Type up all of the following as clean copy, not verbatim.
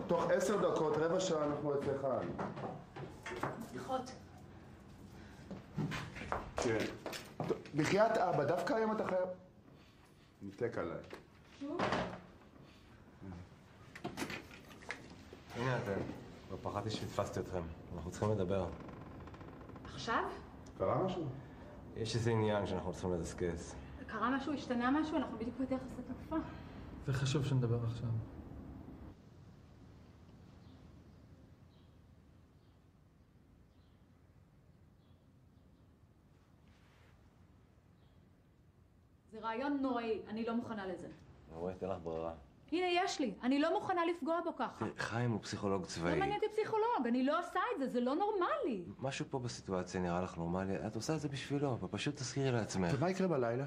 תוך 10 דקות, רבע שעה אנחנו אצלך. סליחות. כן. בחיית אבא, דווקא היום אתה חייב... ניתק עליי. שוב? הנה אתם. לא פחדתי שפספסתי אתכם. אנחנו צריכים לדבר. עכשיו? קרה משהו? יש איזה עניין שאנחנו צריכים לדסקס. קרה משהו? השתנה משהו? אנחנו בדיוק בדרך לעשות תקופה. זה חשוב שנדבר עכשיו. זה רעיון נוראי, אני לא מוכנה לזה. אני רואה, אתן לך ברירה. הנה, יש לי. אני לא מוכנה לפגוע בו ככה. חיים הוא פסיכולוג צבאי. לא מעניין אותי פסיכולוג, אני לא עושה את זה, זה לא נורמלי. משהו פה בסיטואציה נראה לך נורמלי, את עושה את זה בשבילו, ופשוט תזכירי לעצמך. ומה יקרה בלילה?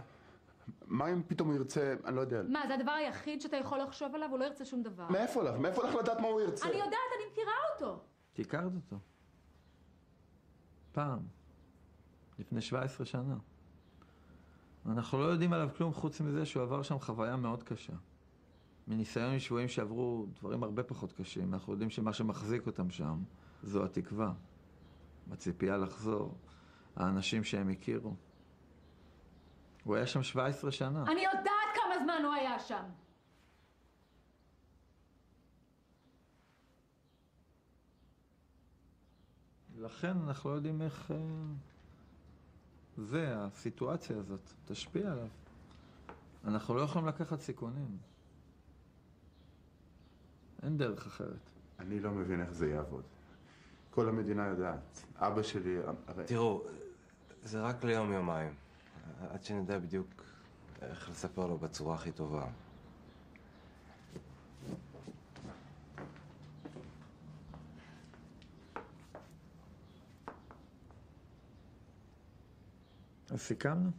מה אם פתאום הוא ירצה, אני לא יודע... מה, זה הדבר היחיד שאתה יכול לחשוב עליו? הוא לא ירצה שום דבר. מאיפה לך? מאיפה לך לדעת מה הוא ירצה? אני יודעת, אני מכירה אותו. הכרת אותו. פעם. לפני 17 שנה. אנחנו לא יודעים עליו כלום חוץ מזה שהוא עבר שם חוויה מאוד קשה. מניסיון משבועים שעברו דברים הרבה פחות קשים. אנחנו יודעים שמה שמחזיק אותם שם זו התקווה. הציפייה לחזור. האנשים שהם הכירו. הוא היה שם 17 שנה. אני יודעת כמה זמן הוא היה שם. לכן אנחנו לא יודעים איך... הסיטואציה הזאת תשפיע עליו. אנחנו לא יכולים לקחת סיכונים. אין דרך אחרת. אני לא מבין איך זה יעבוד. כל המדינה יודעת. אבא שלי... תראו, זה רק ליום-יומיים. עד שנדע בדיוק איך לספר לו בצורה הכי טובה. אז סיכמנו?